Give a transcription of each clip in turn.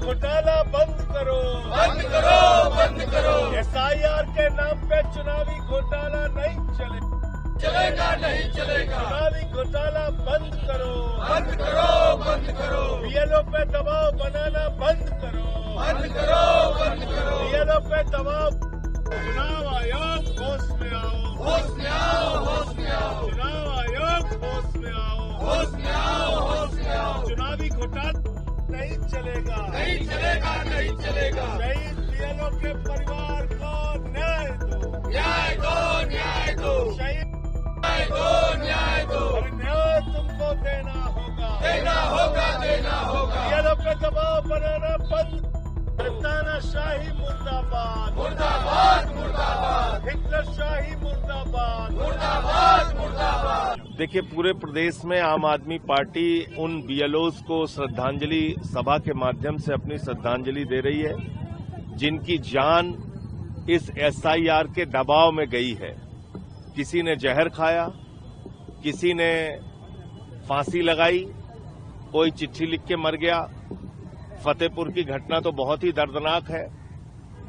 घोटाला बंद करो, बंद करो, बंद करो। SIR के नाम पे चुनावी घोटाला नहीं चलेगा, नहीं चलेगा। चुनावी घोटाला बंद करो, बंद करो, बंद करो। BLO पे दबाव बनाना बंद करो, बंद करो, बंद करो। BLO पे दबाव। चुनाव आयोग होश में आओ, होश में आओ, होश में आओ। चुनाव आयोग होश में आओ, होश में आओ, होश में आओ। चुनावी घोटाला नहीं चलेगा, नहीं चलेगा, नहीं चलेगा। शहीद BLO के परिवार को न्याय दो, न्याय दो, न्याय दो। शहीद न्याय दो, न्याय दो। और न्याय तुमको देना होगा, देना होगा, देना होगा। BLO पे दबाव बनाना बंद। तानाशाही मुर्दाबाद, मुर्दाबाद, मुर्दाबाद। हिटलरशाही मुर्दाबाद, मुर्दाबाद, मुर्दाबाद। देखिए, पूरे प्रदेश में आम आदमी पार्टी उन BLOs को श्रद्धांजलि सभा के माध्यम से अपनी श्रद्धांजलि दे रही है जिनकी जान इस SIR के दबाव में गई है। किसी ने जहर खाया, किसी ने फांसी लगाई, कोई चिट्ठी लिख के मर गया। फतेहपुर की घटना तो बहुत ही दर्दनाक है,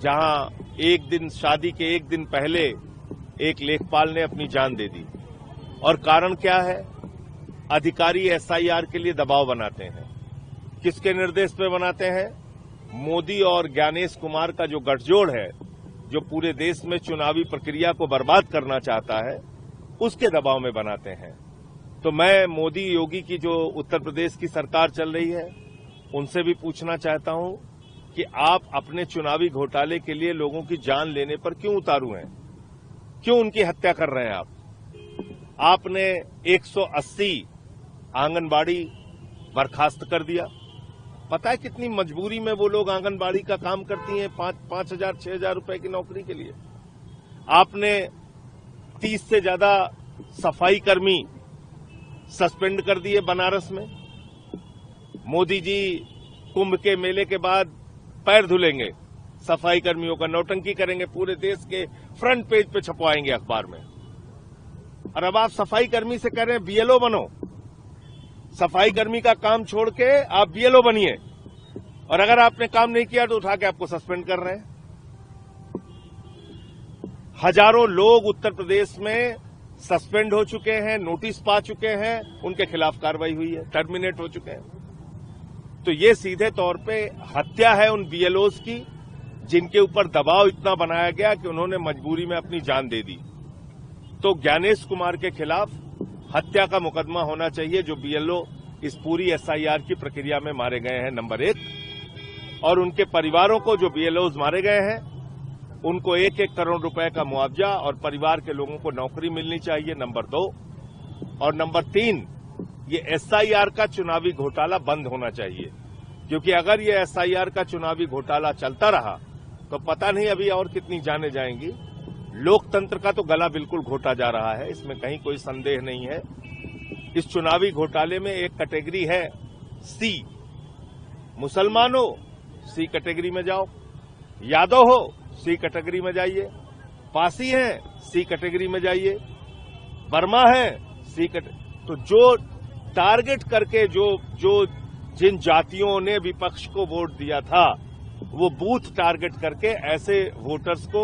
जहां शादी के एक दिन पहले एक लेखपाल ने अपनी जान दे दी। और कारण क्या है? अधिकारी SIR के लिए दबाव बनाते हैं। किसके निर्देश पे बनाते हैं? मोदी और ज्ञानेश कुमार का जो गठजोड़ है, जो पूरे देश में चुनावी प्रक्रिया को बर्बाद करना चाहता है, उसके दबाव में बनाते हैं। तो मैं मोदी योगी की जो उत्तर प्रदेश की सरकार चल रही है, उनसे भी पूछना चाहता हूं कि आप अपने चुनावी घोटाले के लिए लोगों की जान लेने पर क्यों उतारू हैं? क्यों उनकी हत्या कर रहे हैं आप? आपने 180 आंगनबाड़ी बर्खास्त कर दिया। पता है कितनी मजबूरी में वो लोग आंगनबाड़ी का काम करती हैं, 5,000 6,000 रुपए की नौकरी के लिए। आपने 30 से ज्यादा सफाई कर्मी सस्पेंड कर दिए बनारस में। मोदी जी कुंभ के मेले के बाद पैर धुलेंगे, सफाई कर्मियों का नौटंकी करेंगे, पूरे देश के फ्रंट पेज पे छपवाएंगे अखबार में। और अब आप सफाई कर्मी से कह रहे हैं BLO बनो। सफाई कर्मी का काम छोड़ के आप BLO बनिए, और अगर आपने काम नहीं किया तो उठा के आपको सस्पेंड कर रहे हैं। हजारों लोग उत्तर प्रदेश में सस्पेंड हो चुके हैं, नोटिस पा चुके हैं, उनके खिलाफ कार्रवाई हुई है, टर्मिनेट हो चुके हैं। तो ये सीधे तौर पे हत्या है उन BLOs की, जिनके ऊपर दबाव इतना बनाया गया कि उन्होंने मजबूरी में अपनी जान दे दी। तो ज्ञानेश कुमार के खिलाफ हत्या का मुकदमा होना चाहिए, जो BLO इस पूरी SIR की प्रक्रिया में मारे गए हैं, नंबर 1। और उनके परिवारों को, जो BLOs मारे गए हैं, उनको 1-1 करोड़ रुपए का मुआवजा और परिवार के लोगों को नौकरी मिलनी चाहिए, नंबर 2। और नंबर 3, ये SIR का चुनावी घोटाला बंद होना चाहिए, क्योंकि अगर ये SIR का चुनावी घोटाला चलता रहा तो पता नहीं अभी और कितनी जानें जाएंगी। लोकतंत्र का तो गला बिल्कुल घोटा जा रहा है, इसमें कहीं कोई संदेह नहीं है। इस चुनावी घोटाले में एक कैटेगरी है C। मुसलमान हो, C कैटेगरी में जाओ। यादव हो, C कैटेगरी में जाइए। पासी हैं, C कैटेगरी में जाइए। वर्मा है, C कैटेगरी। तो जो टारगेट करके जिन जातियों ने विपक्ष को वोट दिया था, वो बूथ टारगेट करके ऐसे वोटर्स को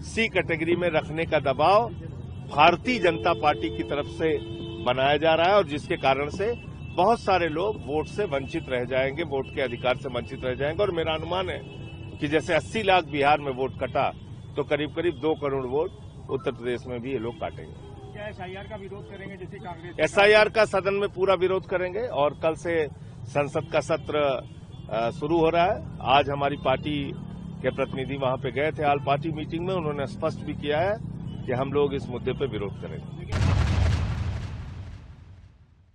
C कैटेगरी में रखने का दबाव भारतीय जनता पार्टी की तरफ से बनाया जा रहा है, और जिसके कारण से बहुत सारे लोग वोट से वंचित रह जाएंगे, वोट के अधिकार से वंचित रह जाएंगे। और मेरा अनुमान है कि जैसे 80 लाख बिहार में वोट कटा, तो करीब करीब 2 करोड़ वोट उत्तर प्रदेश में भी ये लोग काटेंगे। क्या SIR का विरोध करेंगे जैसे कांग्रेस? SIR का सदन में पूरा विरोध करेंगे, और कल से संसद का सत्र शुरू हो रहा है। आज हमारी पार्टी के प्रतिनिधि वहां पे गए थे, ऑल पार्टी मीटिंग में। उन्होंने स्पष्ट भी किया है कि हम लोग इस मुद्दे पे विरोध करेंगे।